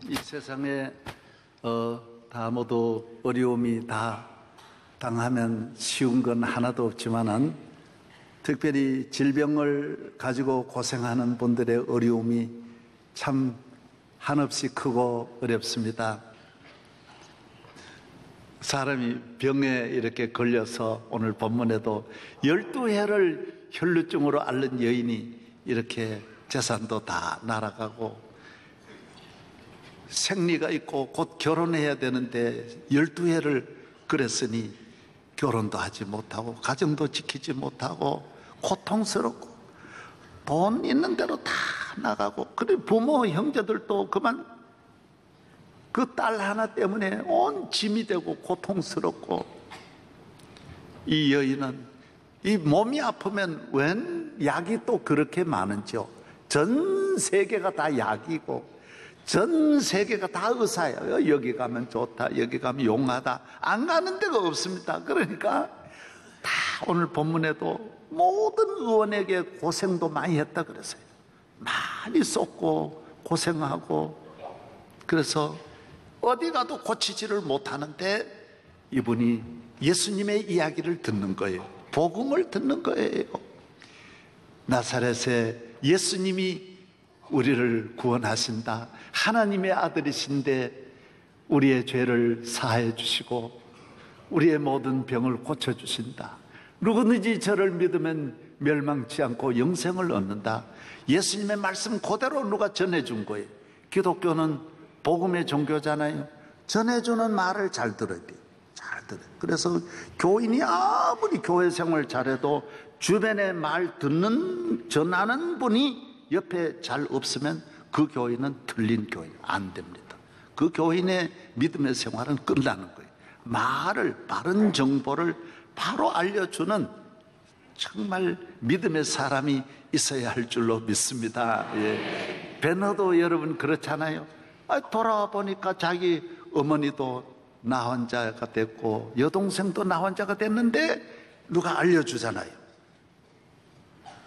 이 세상에 다 모두 어려움이 다 당하면 쉬운 건 하나도 없지만은 특별히 질병을 가지고 고생하는 분들의 어려움이 참 한없이 크고 어렵습니다. 사람이 병에 이렇게 걸려서 오늘 본문에도 12해를 혈루증으로 앓는 여인이 이렇게 재산도 다 날아가고 생리가 있고 곧 결혼해야 되는데 12해를 그랬으니 결혼도 하지 못하고 가정도 지키지 못하고 고통스럽고 돈 있는 대로 다 나가고, 그리고 부모 형제들도 그만 그 딸 하나 때문에 온 짐이 되고 고통스럽고, 이 여인은 이 몸이 아프면 웬 약이 또 그렇게 많은지요. 전 세계가 다 약이고 전 세계가 다 의사예요. 여기 가면 좋다, 여기 가면 용하다, 안 가는 데가 없습니다. 그러니까 다 오늘 본문에도 모든 의원에게 고생도 많이 했다 그랬어요. 많이 쏟고 고생하고, 그래서 어디 가도 고치지를 못하는데 이분이 예수님의 이야기를 듣는 거예요. 복음을 듣는 거예요. 나사렛에 예수님이 우리를 구원하신다, 하나님의 아들이신데 우리의 죄를 사해 주시고 우리의 모든 병을 고쳐주신다, 누구든지 저를 믿으면 멸망치 않고 영생을 얻는다. 예수님의 말씀 그대로 누가 전해준 거예요. 기독교는 복음의 종교잖아요. 전해주는 말을 잘 들어야 돼요. 잘 들어요. 그래서 교인이 아무리 교회 생활 잘해도 주변에 말 듣는, 전하는 분이 옆에 잘 없으면 그 교인은 틀린 교인, 안 됩니다. 그 교인의 믿음의 생활은 끝나는 거예요. 말을, 바른 정보를 바로 알려주는 정말 믿음의 사람이 있어야 할 줄로 믿습니다. 예. 베너도 여러분 그렇잖아요. 돌아와 보니까 자기 어머니도 나환자가 됐고 여동생도 나환자가 됐는데 누가 알려주잖아요.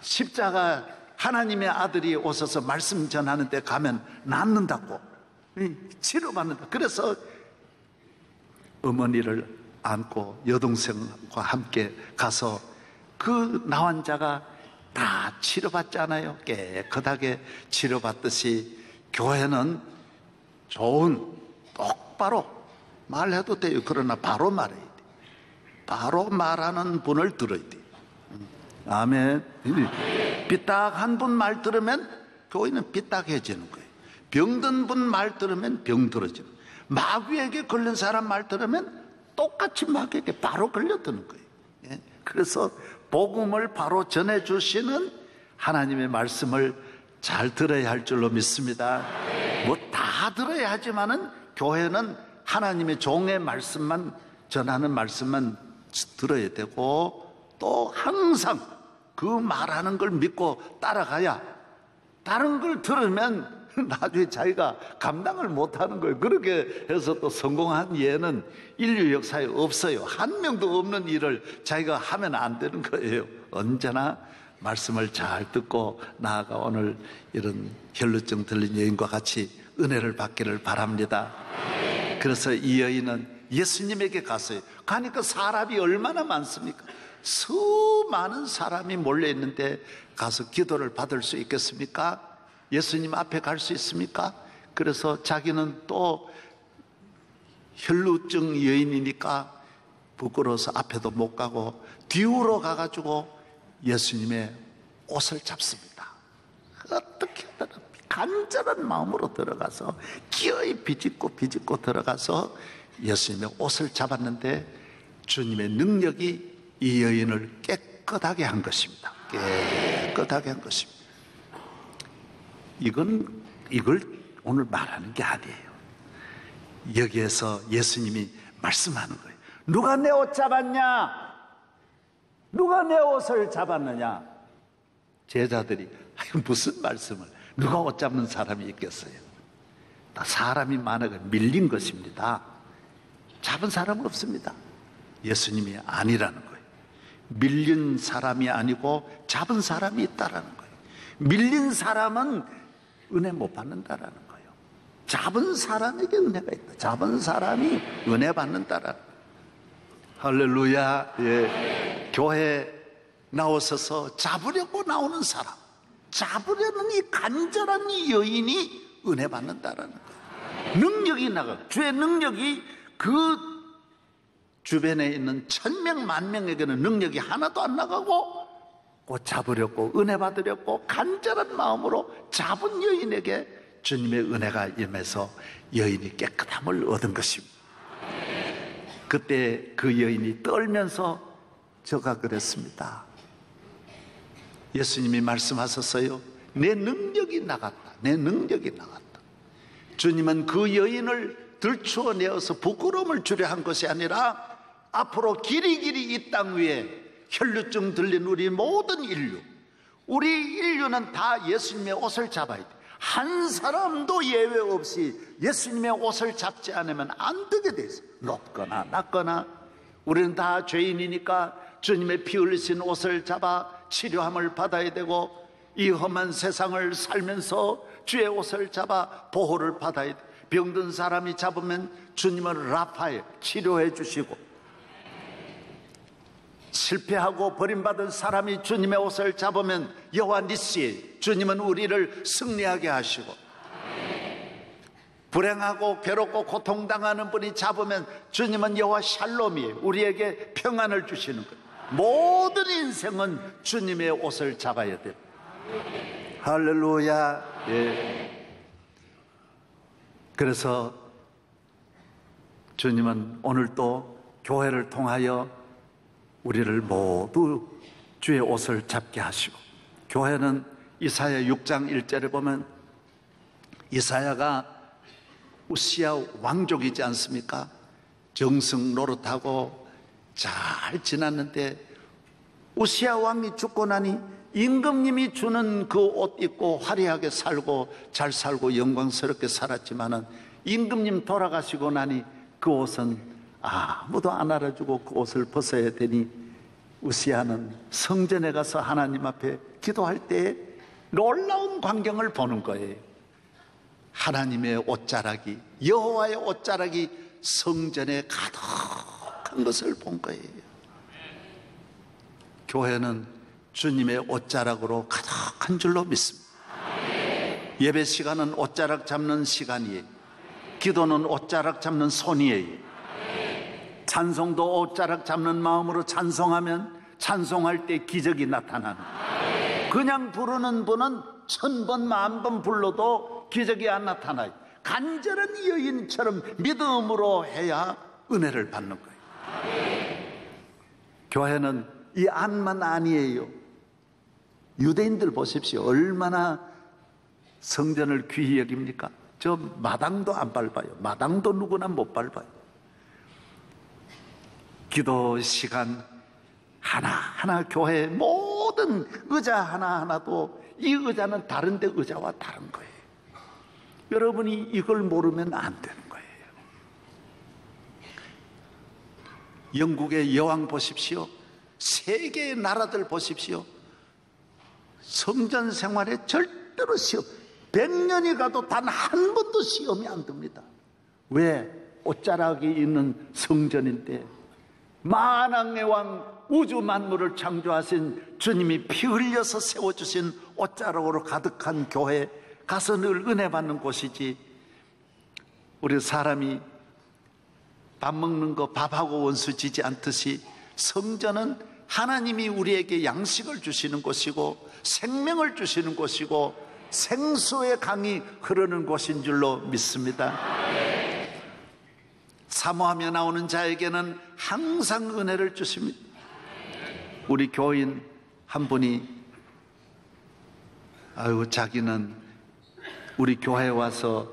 십자가 하나님의 아들이 오셔서 말씀 전하는 데 가면 낫는다고, 치료받는다. 그래서 어머니를 안고 여동생과 함께 가서 그 나환자가 다 치료받잖아요. 깨끗하게 치료받듯이 교회는 좋은, 똑바로 말해도 돼요. 그러나 바로 말해야 돼. 바로 말하는 분을 들어야 돼. 아멘. 삐딱한 분 말 들으면 교회는 삐딱해지는 거예요. 병든 분 말 들으면 병들어지는 거예요. 마귀에게 걸린 사람 말 들으면 똑같이 마귀에게 바로 걸려드는 거예요. 예? 그래서 복음을 바로 전해주시는 하나님의 말씀을 잘 들어야 할 줄로 믿습니다. 뭐 다 들어야 하지만은 교회는 하나님의 종의 말씀만, 전하는 말씀만 들어야 되고, 또 항상 그 말하는 걸 믿고 따라가야, 다른 걸 들으면 나중에 자기가 감당을 못하는 거예요. 그렇게 해서 또 성공한 예는 인류 역사에 없어요. 한 명도 없는 일을 자기가 하면 안 되는 거예요. 언제나 말씀을 잘 듣고 나아가 오늘 이런 혈루증 들린 여인과 같이 은혜를 받기를 바랍니다. 그래서 이 여인은 예수님에게 갔어요. 가니까 사람이 얼마나 많습니까? 수많은 사람이 몰려있는데 가서 기도를 받을 수 있겠습니까? 예수님 앞에 갈 수 있습니까? 그래서 자기는 또 혈루증 여인이니까 부끄러워서 앞에도 못 가고 뒤로 가가지고 예수님의 옷을 잡습니다. 어떻게든 간절한 마음으로 들어가서 기어이 비집고 들어가서 예수님의 옷을 잡았는데 주님의 능력이 이 여인을 깨끗하게 한 것입니다. 깨끗하게 한 것입니다. 이걸 오늘 말하는 게 아니에요. 여기에서 예수님이 말씀하는 거예요. 누가 내 옷 잡았냐? 누가 내 옷을 잡았느냐? 제자들이 무슨 말씀을, 누가 옷 잡는 사람이 있겠어요? 다 사람이 많아서 밀린 것입니다. 잡은 사람은 없습니다. 예수님이 아니라는 거예요. 밀린 사람이 아니고 잡은 사람이 있다라는 거예요. 밀린 사람은 은혜 못 받는다라는 거예요. 잡은 사람에게 은혜가 있다. 잡은 사람이 은혜 받는다라. 할렐루야. 예. 교회 나오셔서 잡으려고 나오는 사람, 잡으려는 이 간절한 이 여인이 은혜 받는다라는 거예요. 능력이 나가, 주의 능력이 그 주변에 있는 1000명, 10,000명에게는 능력이 하나도 안 나가고, 꼭 잡으려고, 은혜 받으려고 간절한 마음으로 잡은 여인에게 주님의 은혜가 임해서 여인이 깨끗함을 얻은 것입니다. 그때 그 여인이 떨면서 저가 그랬습니다. 예수님이 말씀하셨어요. 내 능력이 나갔다. 내 능력이 나갔다. 주님은 그 여인을 들추어내어서 부끄러움을 주려 한 것이 아니라 앞으로 길이길이 이 땅 위에 혈루증 들린 우리 모든 인류, 우리 인류는 다 예수님의 옷을 잡아야 돼. 한 사람도 예외 없이 예수님의 옷을 잡지 않으면 안 되게 돼 있어. 높거나 낮거나 우리는 다 죄인이니까 주님의 피 흘리신 옷을 잡아 치료함을 받아야 되고, 이 험한 세상을 살면서 주의 옷을 잡아 보호를 받아야 돼. 병든 사람이 잡으면 주님은 라파에 치료해 주시고, 실패하고 버림받은 사람이 주님의 옷을 잡으면 여호와 니시, 주님은 우리를 승리하게 하시고, 불행하고 괴롭고 고통당하는 분이 잡으면 주님은 여호와 샬롬이에요. 우리에게 평안을 주시는 거예요. 모든 인생은 주님의 옷을 잡아야 돼요. 할렐루야. 예. 그래서 주님은 오늘 또 교회를 통하여 우리를 모두 주의 옷을 잡게 하시고, 교회는 이사야 6장 1절에 보면 이사야가 우시야 왕족이지 않습니까? 정승 노릇하고 잘 지났는데 우시야 왕이 죽고 나니 임금님이 주는 그 옷 입고 화려하게 살고 잘 살고 영광스럽게 살았지만은 임금님 돌아가시고 나니 그 옷은 아무도 안 알아주고 그 옷을 벗어야 되니 우시야는 성전에 가서 하나님 앞에 기도할 때 놀라운 광경을 보는 거예요. 하나님의 옷자락이, 여호와의 옷자락이 성전에 가득한 것을 본 거예요. 교회는 주님의 옷자락으로 가득한 줄로 믿습니다. 예배 시간은 옷자락 잡는 시간이에요. 기도는 옷자락 잡는 손이에요. 찬송도 옷자락 잡는 마음으로 찬송하면 찬송할 때 기적이 나타나는 거예요. 그냥 부르는 분은 1000번, 10,000번 불러도 기적이 안 나타나요. 간절한 여인처럼 믿음으로 해야 은혜를 받는 거예요. 교회는 이 안만 아니에요. 유대인들 보십시오. 얼마나 성전을 귀히 여깁니까? 저 마당도 안 밟아요. 마당도 누구나 못 밟아요. 기도 시간 하나하나, 교회의 모든 의자 하나하나도 이 의자는 다른데 의자와 다른 거예요. 여러분이 이걸 모르면 안 되는 거예요. 영국의 여왕 보십시오. 세계의 나라들 보십시오. 성전 생활에 절대로 시험, 100년이 가도 단 한 번도 시험이 안 듭니다. 왜? 옷자락이 있는 성전인데, 만왕의 왕, 우주 만물을 창조하신 주님이 피 흘려서 세워주신 옷자락으로 가득한 교회 가서 늘 은혜 받는 곳이지. 우리 사람이 밥 먹는 거 밥하고 원수 지지 않듯이 성전은 하나님이 우리에게 양식을 주시는 곳이고 생명을 주시는 곳이고 생수의 강이 흐르는 곳인 줄로 믿습니다. 사모하며 나오는 자에게는 항상 은혜를 주십니다. 우리 교인 한 분이 자기는 우리 교회에 와서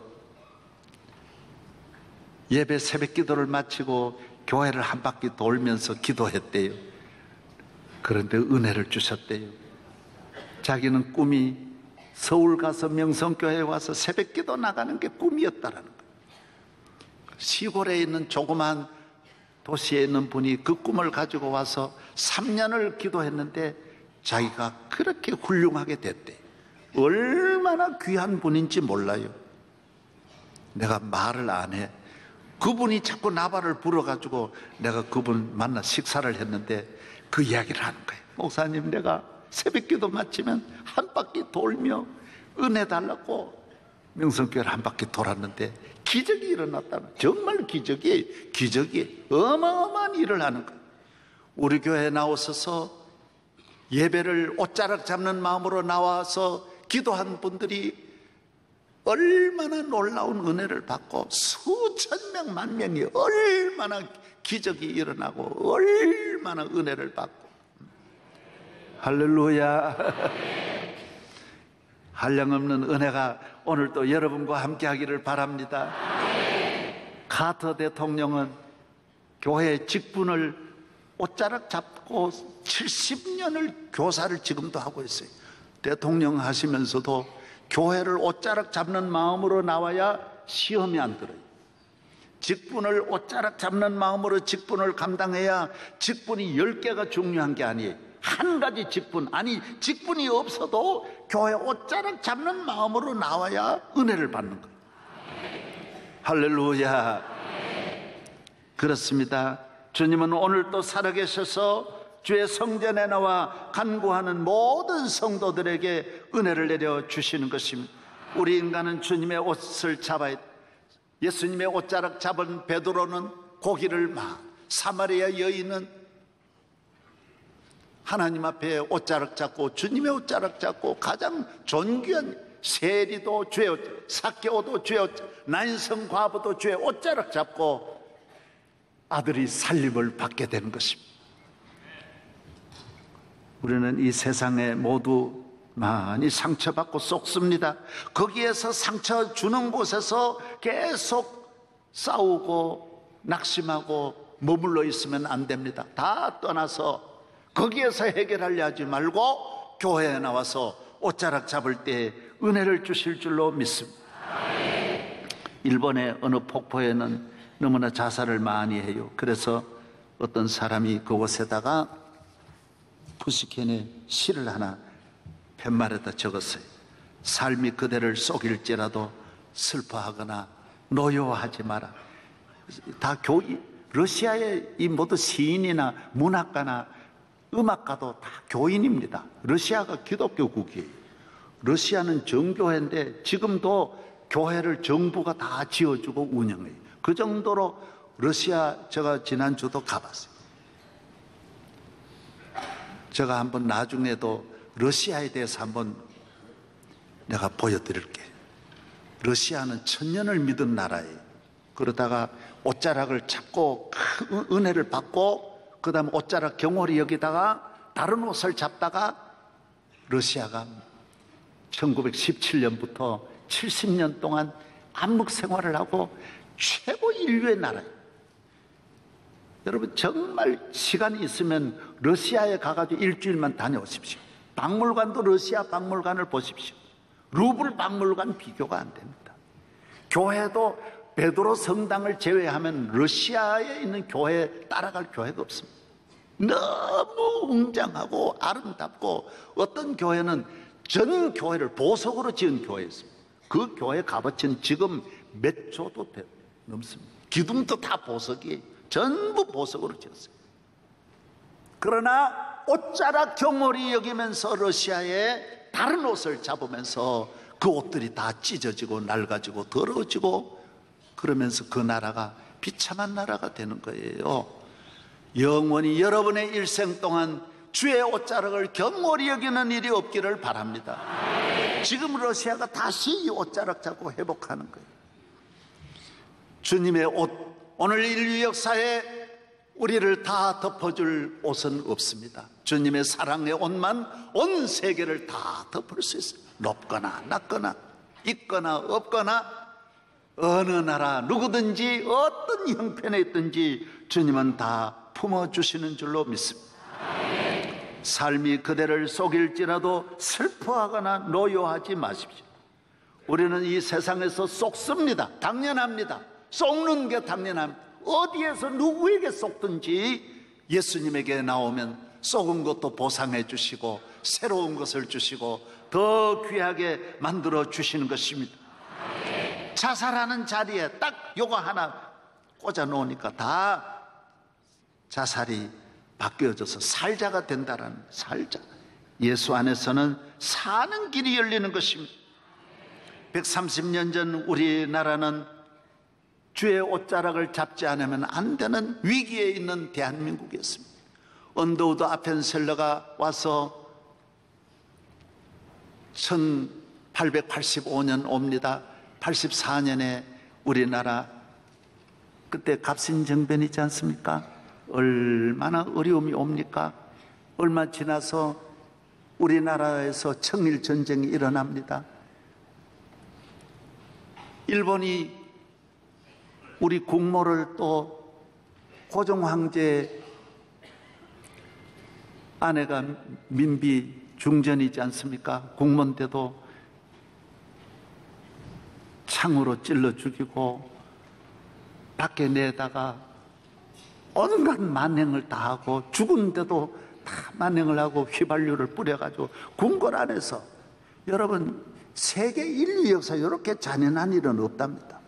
예배 새벽 기도를 마치고 교회를 한 바퀴 돌면서 기도했대요. 그런데 은혜를 주셨대요. 자기는 꿈이 서울 가서 명성교회에 와서 새벽 기도 나가는 게 꿈이었다라는 거예요. 시골에 있는 조그만 도시에 있는 분이 그 꿈을 가지고 와서 3년을 기도했는데 자기가 그렇게 훌륭하게 됐대. 얼마나 귀한 분인지 몰라요. 내가 말을 안 해. 그분이 자꾸 나발을 불어가지고 내가 그분 만나 식사를 했는데 그 이야기를 하는 거예요. 목사님, 내가 새벽기도 마치면 한 바퀴 돌며 은혜 달라고 명성교회를 한 바퀴 돌았는데 기적이 일어났다는, 정말 기적이 어마어마한 일을 하는 거예요. 우리 교회에 나오셔서 예배를 옷자락 잡는 마음으로 나와서 기도한 분들이 얼마나 놀라운 은혜를 받고 수천 명, 만 명이 얼마나 기적이 일어나고 얼마나 은혜를 받고. 할렐루야. 한량없는 은혜가 오늘 또 여러분과 함께 하기를 바랍니다. 카터 대통령은 교회의 직분을 옷자락 잡고 70년을 교사를 지금도 하고 있어요. 대통령 하시면서도 교회를 옷자락 잡는 마음으로 나와야 시험이 안 들어요. 직분을 옷자락 잡는 마음으로 직분을 감당해야, 직분이 10개가 중요한 게 아니에요. 한 가지 직분, 아니 직분이 없어도 교회 옷자락 잡는 마음으로 나와야 은혜를 받는 거예요. 할렐루야. 그렇습니다. 주님은 오늘 또 살아계셔서 주의 성전에 나와 간구하는 모든 성도들에게 은혜를 내려 주시는 것입니다. 우리 인간은 주님의 옷을 잡아야, 예수님의 옷자락 잡은 베드로는 고기를 막, 사마리아 여인은 하나님 앞에 옷자락 잡고, 주님의 옷자락 잡고, 가장 존귀한 세리도 주의 옷자락, 삭개오도 주의 옷자락, 난성 과부도 주의 옷자락 잡고 아들이 살림을 받게 되는 것입니다. 우리는 이 세상에 모두 많이 상처받고 썩습니다. 거기에서 상처 주는 곳에서 계속 싸우고 낙심하고 머물러 있으면 안 됩니다. 다 떠나서 거기에서 해결하려 하지 말고 교회에 나와서 옷자락 잡을 때 은혜를 주실 줄로 믿습니다. 일본의 어느 폭포에는 너무나 자살을 많이 해요. 그래서 어떤 사람이 그곳에다가 푸시켄의 시를 하나 팻말에다 적었어요. 삶이 그대를 속일지라도 슬퍼하거나 노여워하지 마라. 다 러시아의 이 모두 시인이나 문학가나 음악가도 다 교인입니다. 러시아가 기독교국이에요. 러시아는 정교회인데 지금도 교회를 정부가 다 지어주고 운영해요. 그 정도로 러시아, 제가 지난주도 가봤어요. 제가 한번 나중에도 러시아에 대해서 한번 내가 보여드릴게. 러시아는 천년을 믿은 나라예요. 그러다가 옷자락을 잡고 은혜를 받고, 그 다음에 옷자락 경홀이 여기다가 다른 옷을 잡다가 러시아가 1917년부터 70년 동안 암묵 생활을 하고 최고 인류의 나라예요. 여러분 정말 시간이 있으면 러시아에 가가지고 일주일만 다녀오십시오. 박물관도 러시아 박물관을 보십시오. 루블 박물관 비교가 안 됩니다. 교회도 베드로 성당을 제외하면 러시아에 있는 교회에 따라갈 교회가 없습니다. 너무 웅장하고 아름답고, 어떤 교회는 전 교회를 보석으로 지은 교회였습니다. 그 교회 값어치는 지금 몇 조도 넘습니다. 기둥도 다 보석이에요. 전부 보석으로 지었어요. 그러나 옷자락 경홀이 여기면서 러시아에 다른 옷을 잡으면서 그 옷들이 다 찢어지고 낡아지고 더러워지고, 그러면서 그 나라가 비참한 나라가 되는 거예요. 영원히 여러분의 일생 동안 주의 옷자락을 경홀히 여기는 일이 없기를 바랍니다. 지금 러시아가 다시 이 옷자락 잡고 회복하는 거예요. 주님의 옷, 오늘 인류 역사에 우리를 다 덮어줄 옷은 없습니다. 주님의 사랑의 옷만 온 세계를 다 덮을 수 있어요. 높거나 낮거나 있거나 없거나 어느 나라 누구든지 어떤 형편에 있든지 주님은 다 품어주시는 줄로 믿습니다. 삶이 그대를 속일지라도 슬퍼하거나 노여하지 마십시오. 우리는 이 세상에서 속습니다. 당연합니다. 속는 게 당연합니다. 어디에서 누구에게 속든지 예수님에게 나오면 속은 것도 보상해 주시고 새로운 것을 주시고 더 귀하게 만들어 주시는 것입니다. 자살하는 자리에 딱 요거 하나 꽂아 놓으니까 다 자살이 바뀌어져서 살자가 된다라는, 살자. 예수 안에서는 사는 길이 열리는 것입니다. 130년 전 우리나라는 주의 옷자락을 잡지 않으면 안 되는 위기에 있는 대한민국이었습니다. 언더우드 아펜셀러가 와서 1885년 옵니다. 84년에 우리나라, 그때 갑신정변이지 않습니까? 얼마나 어려움이 옵니까? 얼마 지나서 우리나라에서 청일전쟁이 일어납니다. 일본이 우리 국모를 또 고종황제 아내가 민비 중전이지 않습니까? 국모인데도 창으로 찔러 죽이고 밖에 내다가 온갖 만행을 다 하고, 죽은데도 다 만행을 하고 휘발유를 뿌려가지고 궁궐 안에서, 여러분 세계 인류 역사 이렇게 잔인한 일은 없답니다.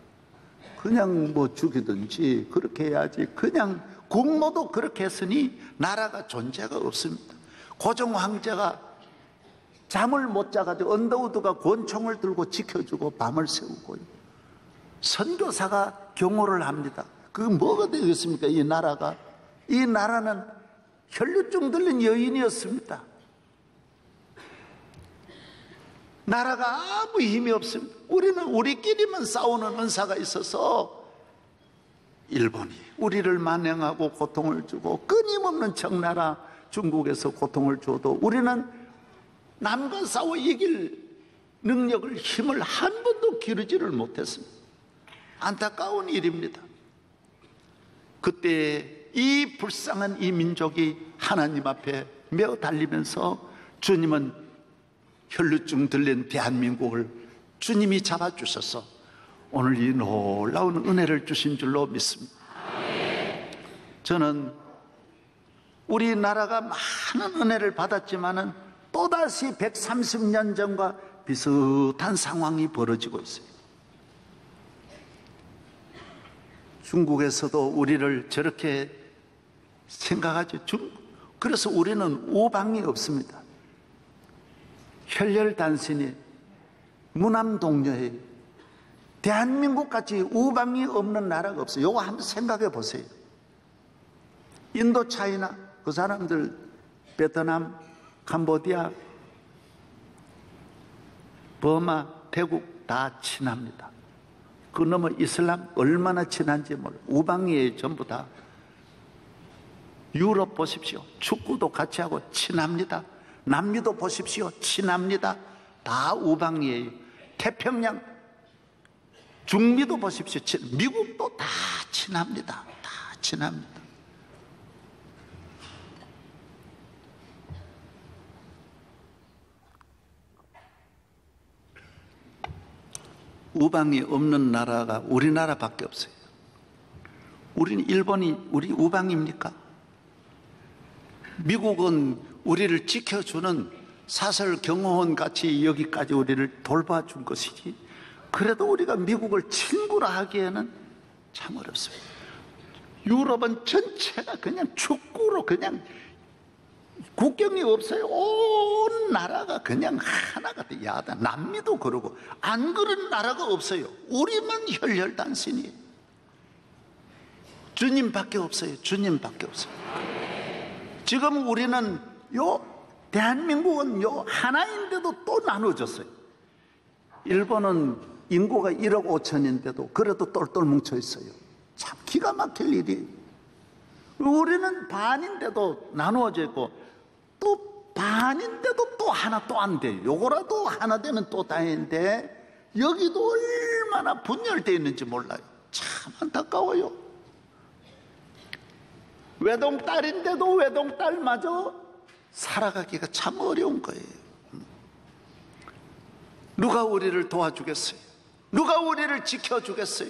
그냥 뭐 죽이든지 그렇게 해야지, 그냥 국모도 그렇게 했으니 나라가 존재가 없습니다. 고종 황제가 잠을 못 자가지고 언더우드가 권총을 들고 지켜주고 밤을 새우고요. 선교사가 경호를 합니다. 그게 뭐가 되겠습니까? 이 나라가, 이 나라는 혈류증 들린 여인이었습니다. 나라가 아무 힘이 없습니다. 우리는 우리끼리만 싸우는 은사가 있어서 일본이 우리를 만행하고 고통을 주고, 끊임없는 청나라 중국에서 고통을 줘도 우리는 남과 싸워 이길 능력을, 힘을 한 번도 기르지를 못했습니다. 안타까운 일입니다. 그때 이 불쌍한 이 민족이 하나님 앞에 매어 달리면서, 주님은 혈류증 들린 대한민국을 주님이 잡아주셔서 오늘 이 놀라운 은혜를 주신 줄로 믿습니다. 저는 우리나라가 많은 은혜를 받았지만은 또다시 130년 전과 비슷한 상황이 벌어지고 있어요. 중국에서도 우리를 저렇게 생각하죠. 그래서 우리는 우방이 없습니다. 혈혈단신이 무남동녀예요. 대한민국같이 우방이 없는 나라가 없어요. 이거 한번 생각해 보세요. 인도 차이나 그 사람들, 베트남, 캄보디아, 버마, 태국 다 친합니다. 그 넘어 이슬람 얼마나 친한지 몰라요. 우방이에요. 전부 다. 유럽 보십시오. 축구도 같이 하고 친합니다. 남미도 보십시오. 친합니다. 다 우방이에요. 태평양, 중미도 보십시오. 미국도 다 친합니다. 다 친합니다. 우방이 없는 나라가 우리나라밖에 없어요. 우리는, 일본이 우리 우방입니까? 미국은 우리를 지켜주는 사설 경호원 같이 여기까지 우리를 돌봐준 것이지, 그래도 우리가 미국을 친구라 하기에는 참 어렵습니다. 유럽은 전체가 그냥 축구로 그냥 국경이 없어요. 온 나라가 그냥 하나가 돼. 야다. 남미도 그러고 안 그런 나라가 없어요. 우리만 혈혈단신이에요. 주님밖에 없어요. 주님밖에 없어요. 지금 우리는 대한민국은 하나인데도 또 나눠졌어요. 일본은 인구가 1억 5천인데도 그래도 똘똘 뭉쳐 있어요. 참 기가 막힐 일이에요. 우리는 반인데도 나누어져 있고, 또 반인데도 또 하나 또 안 돼요. 요거라도 하나 되면 또 다행인데 여기도 얼마나 분열되어 있는지 몰라요. 참 안타까워요. 외동딸인데도 외동딸마저 살아가기가 참 어려운 거예요. 누가 우리를 도와주겠어요? 누가 우리를 지켜주겠어요?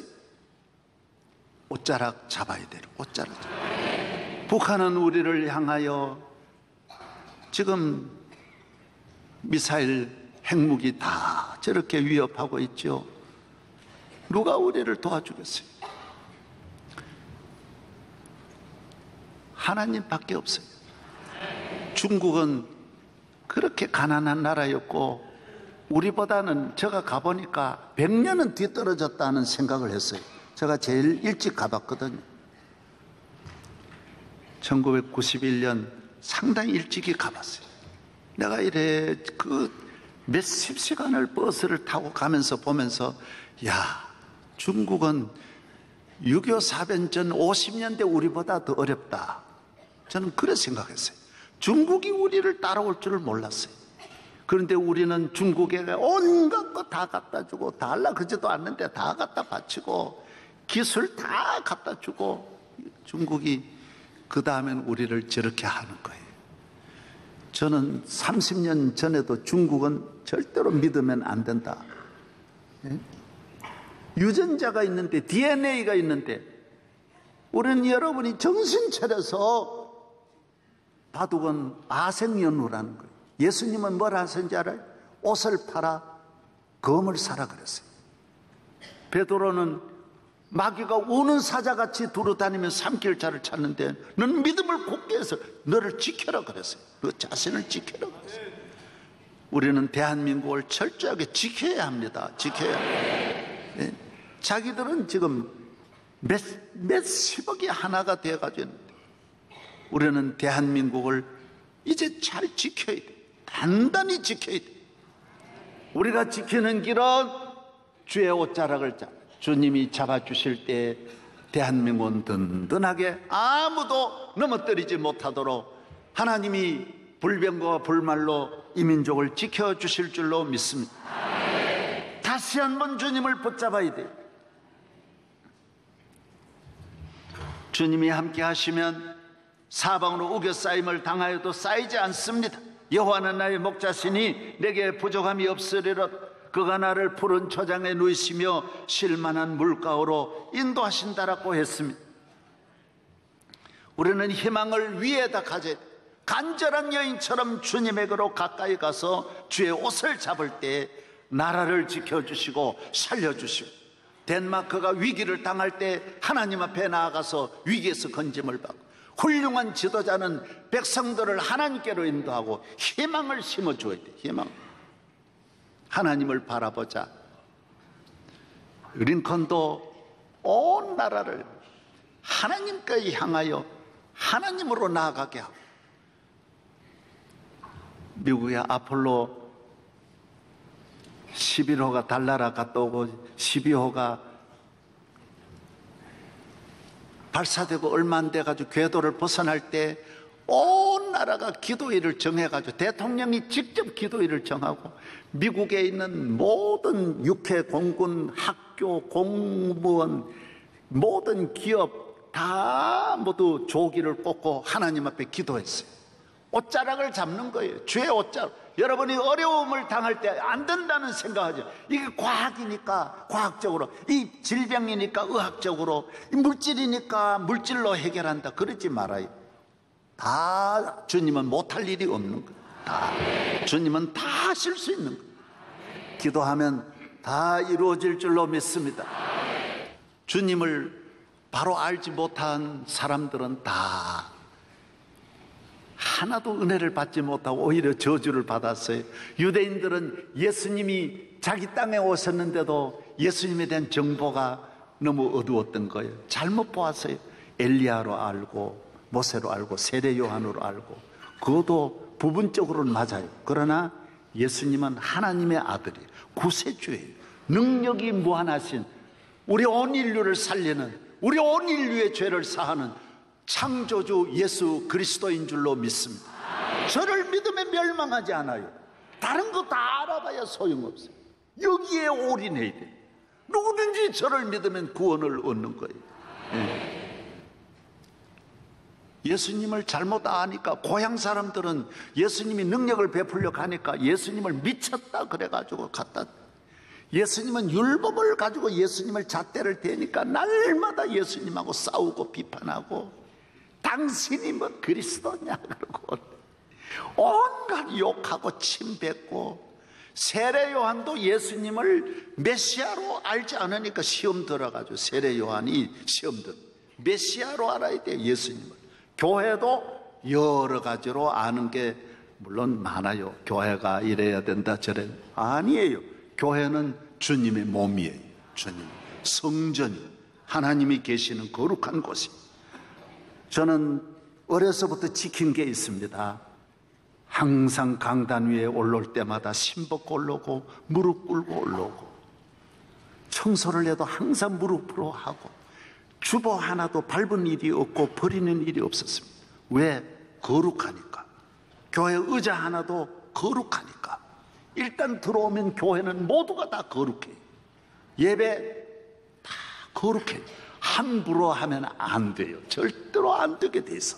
옷자락 잡아야 돼요. 옷자락 잡아야. 북한은 우리를 향하여 지금 미사일, 핵무기 다 저렇게 위협하고 있죠. 누가 우리를 도와주겠어요? 하나님밖에 없어요. 중국은 그렇게 가난한 나라였고 우리보다는 제가 가보니까 100년은 뒤떨어졌다는 생각을 했어요. 제가 제일 일찍 가봤거든요. 1991년 상당히 일찍이 가봤어요. 내가 이래 몇십 시간을 버스를 타고 가면서 보면서 야, 중국은 6.25 사변 전 50년대 우리보다 더 어렵다. 저는 그렇게 생각했어요. 중국이 우리를 따라올 줄을 몰랐어요. 그런데 우리는 중국에 온갖 거 다 갖다 주고 달라 그러지도 않는데 다 갖다 바치고 기술 다 갖다 주고 중국이 그 다음엔 우리를 저렇게 하는 거예요. 저는 30년 전에도 중국은 절대로 믿으면 안 된다. 유전자가 있는데 DNA가 있는데 우리는 여러분이 정신 차려서 바둑은 아생연후라는 거예요. 예수님은 뭘 하셨는지 알아요? 옷을 팔아 검을 사라 그랬어요. 베드로는 마귀가 우는 사자같이 두루다니며 삼킬자를 찾는데 너는 믿음을 굳게 해서 너를 지켜라 그랬어요. 너 자신을 지켜라 그랬어요. 우리는 대한민국을 철저하게 지켜야 합니다. 지켜야 합니다. 네. 자기들은 지금 몇십억이 하나가 되어가지고 있는데 우리는 대한민국을 이제 잘 지켜야 돼. 단단히 지켜야 돼. 우리가 지키는 길은 주의 옷자락을 주님이 잡아주실 때 대한민국은 든든하게 아무도 넘어뜨리지 못하도록 하나님이 불병과 불말로 이 민족을 지켜주실 줄로 믿습니다. 다시 한번 주님을 붙잡아야 돼요. 주님이 함께 하시면 사방으로 우겨싸임을 당하여도 쌓이지 않습니다. 여호와는 나의 목자시니 내게 부족함이 없으리라. 그가 나를 푸른 초장에 누이시며 쉴만한 물가로 인도하신다라고 했습니다. 우리는 희망을 위에다 가져야 돼요. 간절한 여인처럼 주님에게로 가까이 가서 주의 옷을 잡을 때 나라를 지켜주시고 살려주시고, 덴마크가 위기를 당할 때 하나님 앞에 나아가서 위기에서 건짐을 받고, 훌륭한 지도자는 백성들을 하나님께로 인도하고 희망을 심어줘야 돼. 희망. 하나님을 바라보자. 링컨도 온 나라를 하나님께 향하여 하나님으로 나아가게 하고, 미국의 아폴로 11호가 달나라 갔다 오고 12호가 발사되고 얼마 안 돼가지고 궤도를 벗어날 때 온 나라가 기도일을 정해가지고 대통령이 직접 기도일을 정하고 미국에 있는 모든 육해, 공군, 학교, 공무원, 모든 기업 다 모두 조기를 꽂고 하나님 앞에 기도했어요. 옷자락을 잡는 거예요. 주의 옷자락. 여러분이 어려움을 당할 때 안 된다는 생각하죠. 이게 과학이니까 과학적으로, 이 질병이니까 의학적으로, 이 물질이니까 물질로 해결한다, 그러지 말아요. 다 주님은 못할 일이 없는 거예요. 다 주님은 다 하실 수 있는 거예요. 기도하면 다 이루어질 줄로 믿습니다. 주님을 바로 알지 못한 사람들은 다 하나도 은혜를 받지 못하고 오히려 저주를 받았어요. 유대인들은 예수님이 자기 땅에 오셨는데도 예수님에 대한 정보가 너무 어두웠던 거예요. 잘못 보았어요. 엘리야로 알고 모세로 알고 세례 요한으로 알고, 그것도 부분적으로는 맞아요. 그러나 예수님은 하나님의 아들이에요. 구세주예요. 능력이 무한하신, 우리 온 인류를 살리는, 우리 온 인류의 죄를 사하는 창조주 예수 그리스도인 줄로 믿습니다. 저를 믿으면 멸망하지 않아요. 다른 거 다 알아봐야 소용없어요. 여기에 올인해야 돼요. 누구든지 저를 믿으면 구원을 얻는 거예요. 예수님을 잘못 아니까, 고향 사람들은 예수님이 능력을 베풀려고 하니까 예수님을 미쳤다 그래가지고 갖다, 예수님은 율법을 가지고 예수님을 잣대를 대니까 날마다 예수님하고 싸우고 비판하고, 당신이 뭐 그리스도냐 그러고 온갖 욕하고 침 뱉고, 세례 요한도 예수님을 메시아로 알지 않으니까 시험 들어가지고 세례 요한이 시험 들어. 메시아로 알아야 돼요, 예수님을. 교회도 여러 가지로 아는 게 물론 많아요. 교회가 이래야 된다 저래. 아니에요. 교회는 주님의 몸이에요. 주님 성전이 하나님이 계시는 거룩한 곳이에요. 저는 어려서부터 지킨 게 있습니다. 항상 강단 위에 올라올 때마다 신벗고 올라오고 무릎 꿇고 올라오고, 청소를 해도 항상 무릎으로 하고, 주보 하나도 밟은 일이 없고 버리는 일이 없었습니다. 왜? 거룩하니까. 교회 의자 하나도 거룩하니까. 일단 들어오면 교회는 모두가 다 거룩해요. 예배 다 거룩해요. 함부로 하면 안 돼요. 절대로 안 되게 돼 있어.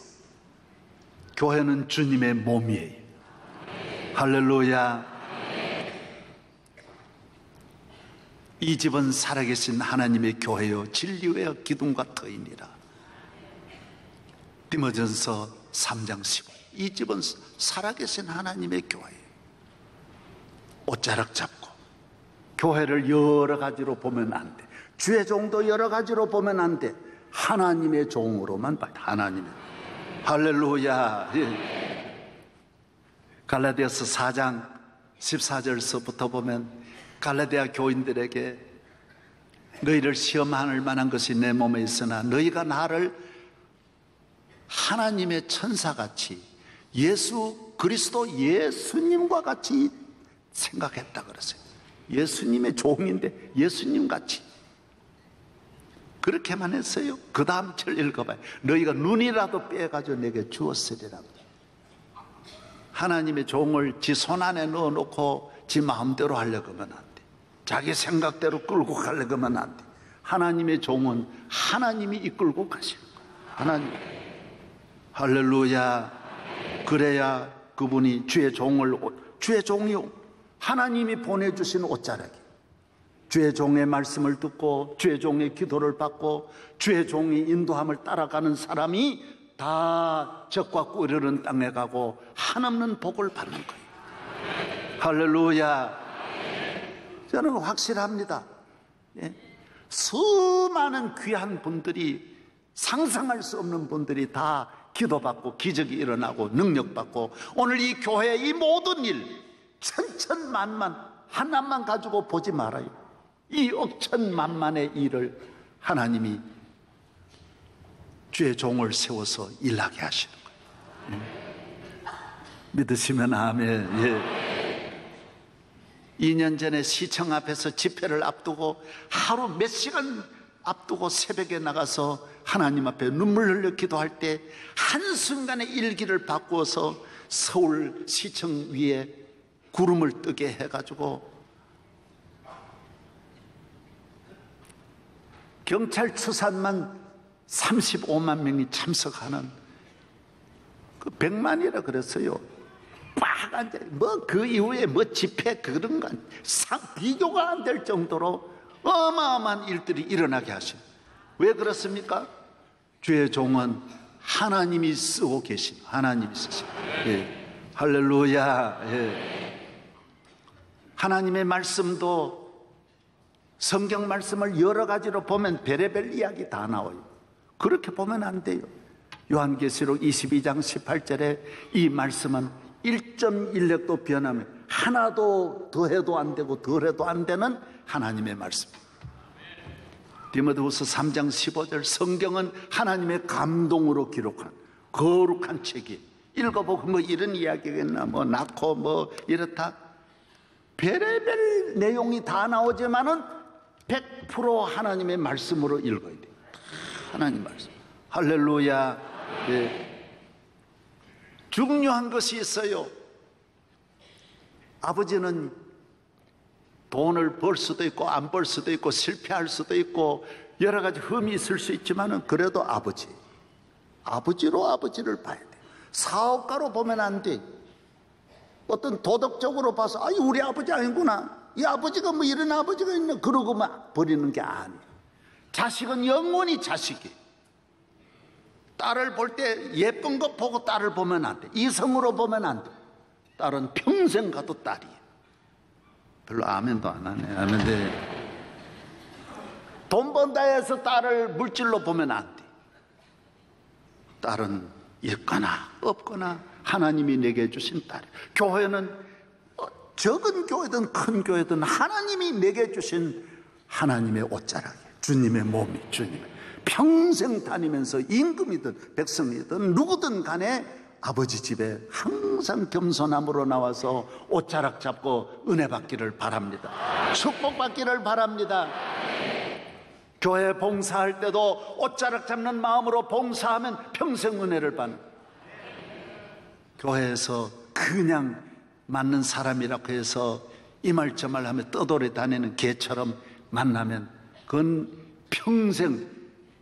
교회는 주님의 몸이에요. 할렐루야. 이 집은 살아계신 하나님의 교회요 진리의 기둥과 터이니라. 디모전서 3장 15. 이 집은 살아계신 하나님의 교회예요. 옷자락 잡고 교회를 여러 가지로 보면 안 돼. 주의 종도 여러 가지로 보면 안 돼. 하나님의 종으로만 봐요. 하나님의. 할렐루야. 갈라디아서 4장 14절서부터 보면 갈라디아 교인들에게 너희를 시험할 만한 것이 내 몸에 있으나 너희가 나를 하나님의 천사같이 예수 그리스도 예수님과 같이 생각했다 그랬어요. 예수님의 종인데 예수님같이 그렇게만 했어요. 그 다음 절 읽어봐요. 너희가 눈이라도 빼가지고 내게 주었으리라. 하나님의 종을 지 손 안에 넣어놓고 지 마음대로 하려고 하면 안 돼. 자기 생각대로 끌고 가려고 하면 안 돼. 하나님의 종은 하나님이 이끌고 가시는 거예요. 하나님. 할렐루야. 그래야 그분이 주의 종이 하나님이 보내주신 옷자락이, 주의 종의 말씀을 듣고 주의 종의 기도를 받고 주의 종이 인도함을 따라가는 사람이 다 적과 꿀이르는 땅에 가고 한없는 복을 받는 거예요. 할렐루야. 저는 확실합니다. 예? 수많은 귀한 분들이, 상상할 수 없는 분들이 다 기도받고 기적이 일어나고 능력받고, 오늘 이 교회의 이 모든 일 천천만만 하나만 가지고 보지 말아요. 이 억천만만의 일을 하나님이 주의 종을 세워서 일하게 하시는 거예요. 믿으시면 아멘. 예. 2년 전에 시청 앞에서 집회를 앞두고 하루 몇 시간 앞두고 새벽에 나가서 하나님 앞에 눈물 흘려 기도할 때 한순간에 일기를 바꾸어서 서울 시청 위에 구름을 뜨게 해가지고 경찰 추산만 35만 명이 참석하는 그 100만이라 그랬어요. 빡 앉아. 그 이후에 집회 그런 건 비교가 안 될 정도로 어마어마한 일들이 일어나게 하신. 왜 그렇습니까? 주의 종은 하나님이 쓰고 계신, 하나님이 쓰신. 예. 할렐루야. 예. 하나님의 말씀도 성경 말씀을 여러 가지로 보면 별의별 이야기 다 나와요. 그렇게 보면 안 돼요. 요한계시록 22장 18절에 이 말씀은 1.1획도 변하면 하나도 더해도 안 되고 덜해도 안 되는 하나님의 말씀. 디모데후서 3장 15절, 성경은 하나님의 감동으로 기록한 거룩한 책이, 읽어보고 뭐 이런 이야기겠나, 뭐 낳고 뭐 이렇다, 별의별 내용이 다 나오지만은 100% 하나님의 말씀으로 읽어야 돼요. 하나님 말씀. 할렐루야. 예. 중요한 것이 있어요. 아버지는 돈을 벌 수도 있고 안 벌 수도 있고 실패할 수도 있고 여러 가지 흠이 있을 수 있지만은 그래도 아버지로 아버지를 봐야 돼. 사업가로 보면 안 돼. 어떤 도덕적으로 봐서 우리 아버지 아니구나, 이 아버지가 뭐 이런 아버지가 있나, 그러고만 버리는 게 아니에요. 자식은 영원히 자식이. 딸을 볼 때 예쁜 거 보고 딸을 보면 안 돼. 이성으로 보면 안 돼. 딸은 평생 가도 딸이에요. 별로 아멘도 안 하네. 아멘데 돈 번다 해서 딸을 물질로 보면 안 돼. 딸은 있거나 없거나 하나님이 내게 주신 딸. 교회는 적은 교회든 큰 교회든 하나님이 내게 주신 하나님의 옷자락이에요. 주님의 몸이, 주님의. 평생 다니면서 임금이든 백성이든 누구든 간에 아버지 집에 항상 겸손함으로 나와서 옷자락 잡고 은혜 받기를 바랍니다. 축복 받기를 바랍니다. 교회 봉사할 때도 옷자락 잡는 마음으로 봉사하면 평생 은혜를 받는. 교회에서 그냥 맞는 사람이라고 해서 이 말 저 말 하며 떠돌이 다니는 개처럼 만나면 그건 평생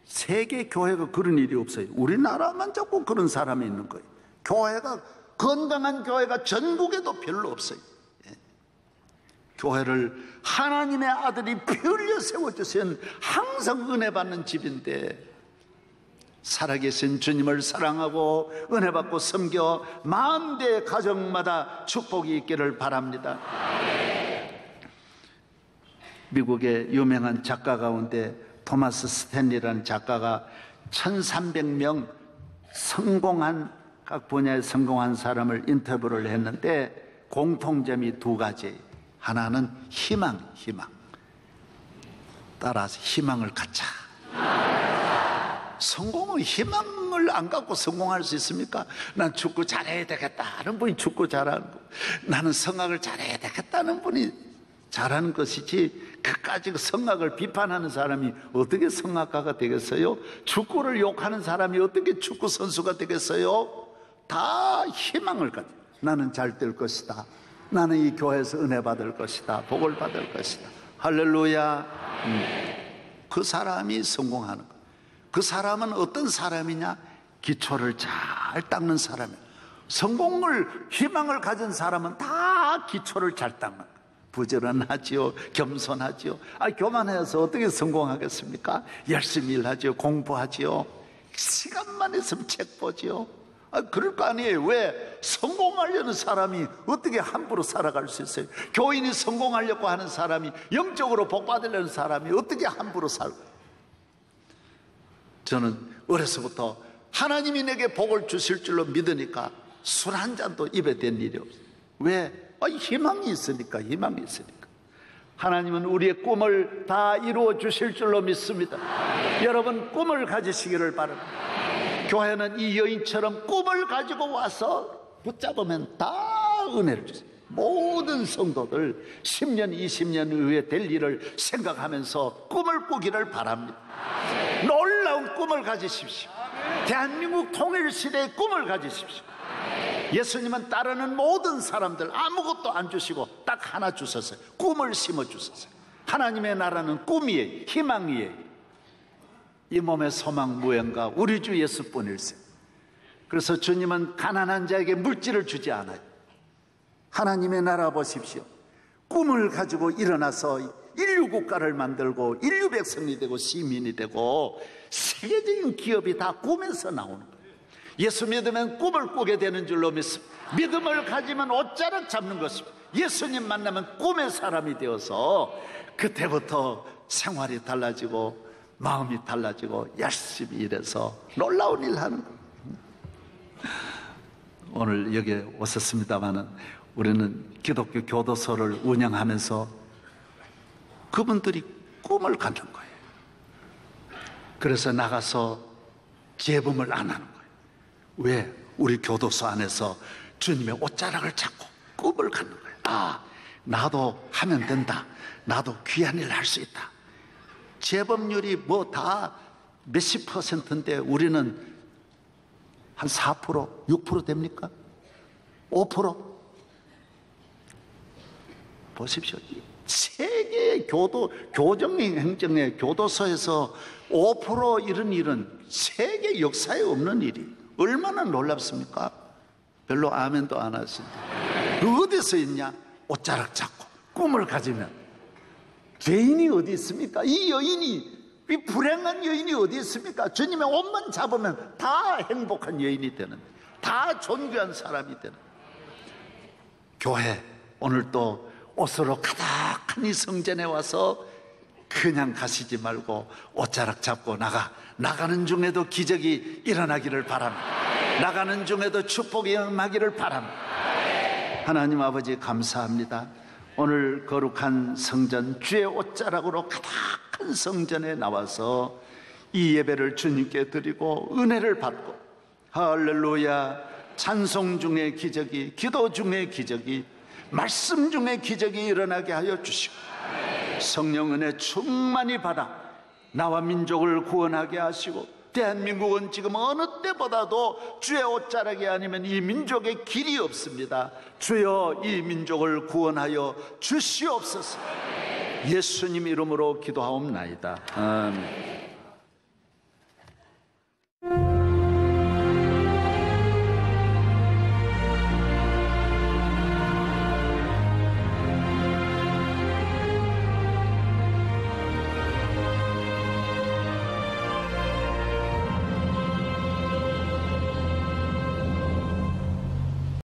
세계 교회가 그런 일이 없어요. 우리나라만 자꾸 그런 사람이 있는 거예요. 교회가 건강한 교회가 전국에도 별로 없어요. 교회를 하나님의 아들이 피 흘려 세워주신 항상 은혜 받는 집인데 살아계신 주님을 사랑하고 은혜 받고 섬겨 마음대 가정마다 축복이 있기를 바랍니다. 미국의 유명한 작가 가운데 토마스 스탠리라는 작가가 1300명 각 분야에 성공한 사람을 인터뷰를 했는데 공통점이 두 가지. 하나는 희망. 따라서 희망을 갖자. 성공은 희망을 안 갖고 성공할 수 있습니까? 난 축구 잘해야 되겠다는 분이 축구 잘하는 거, 나는 성악을 잘해야 되겠다는 분이 잘하는 것이지, 그까지 성악을 비판하는 사람이 어떻게 성악가가 되겠어요? 축구를 욕하는 사람이 어떻게 축구 선수가 되겠어요? 다 희망을 가져. 나는 잘 될 것이다. 나는 이 교회에서 은혜 받을 것이다. 복을 받을 것이다. 할렐루야. 그 사람이 성공하는 거. 그 사람은 어떤 사람이냐? 기초를 잘 닦는 사람이에요. 성공을, 희망을 가진 사람은 다 기초를 잘 닦는 거예요. 부지런하지요, 겸손하지요. 교만해서 어떻게 성공하겠습니까? 열심히 일하지요, 공부하지요. 시간만 있으면 책 보지요. 그럴 거 아니에요. 왜? 성공하려는 사람이 어떻게 함부로 살아갈 수 있어요? 교인이 성공하려고 하는 사람이, 영적으로 복받으려는 사람이 어떻게 함부로 살고. 저는 어려서부터 하나님이 내게 복을 주실 줄로 믿으니까 술 한 잔도 입에 댄 일이 없어요. 왜? 희망이 있으니까. 하나님은 우리의 꿈을 다 이루어 주실 줄로 믿습니다. 여러분, 꿈을 가지시기를 바랍니다. 교회는 이 여인처럼 꿈을 가지고 와서 붙잡으면 다 은혜를 주세요. 모든 성도들 10년, 20년 후에 될 일을 생각하면서 꿈을 꾸기를 바랍니다. 놀라운 꿈을 가지십시오. 대한민국 통일시대의 꿈을 가지십시오. 예수님은 따르는 모든 사람들 아무것도 안 주시고 딱 하나 주셨어요. 꿈을 심어 주셨어요. 하나님의 나라는 꿈이에요. 희망이에요. 이 몸의 소망 무언가 우리 주 예수뿐일세. 그래서 주님은 가난한 자에게 물질을 주지 않아요. 하나님의 나라 보십시오. 꿈을 가지고 일어나서 인류 국가를 만들고 인류 백성이 되고 시민이 되고 세계적인 기업이 다 꿈에서 나오는 거예요. 예수 믿으면 꿈을 꾸게 되는 줄로 믿습니다. 믿음을 가지면 옷자락 잡는 것입니다. 예수님 만나면 꿈의 사람이 되어서 그때부터 생활이 달라지고 마음이 달라지고 열심히 일해서 놀라운 일 하는 거예요. 오늘 여기에 오셨습니다마는 우리는 기독교 교도소를 운영하면서 그분들이 꿈을 갖는 거예요. 그래서 나가서 재범을 안 하는 거예요. 왜? 우리 교도소 안에서 주님의 옷자락을 잡고 꿈을 갖는 거예요. 나도 하면 된다. 나도 귀한 일 할 수 있다. 재범률이 뭐 다 몇십 %인데 우리는 한 4%, 6% 됩니까? 5%? 보십시오. 세계 교정행정의 교도소에서 5% 이런 일은 세계 역사에 없는 일이 얼마나 놀랍습니까? 별로 아멘도 안 하신다. 어디서 있냐? 옷자락 잡고 꿈을 가지면. 죄인이 어디 있습니까? 이 불행한 여인이 어디 있습니까? 주님의 옷만 잡으면 다 행복한 여인이 되는, 다 존귀한 사람이 되는. 교회, 오늘 또 옷으로 가득한 이 성전에 와서 그냥 가시지 말고 옷자락 잡고 나가는 중에도 기적이 일어나기를 바랍니다. 나가는 중에도 축복이 임하기를 바랍니다. 하나님 아버지 감사합니다. 오늘 거룩한 성전, 주의 옷자락으로 가득한 성전에 나와서 이 예배를 주님께 드리고 은혜를 받고, 할렐루야, 찬송 중에 기적이, 기도 중에 기적이, 말씀 중에 기적이 일어나게 하여 주시고, 성령 은혜 충만히 받아 나와 민족을 구원하게 하시고, 대한민국은 지금 어느 때보다도 주의 옷자락이 아니면 이 민족의 길이 없습니다. 주여 이 민족을 구원하여 주시옵소서. 예수님 이름으로 기도하옵나이다. 아멘.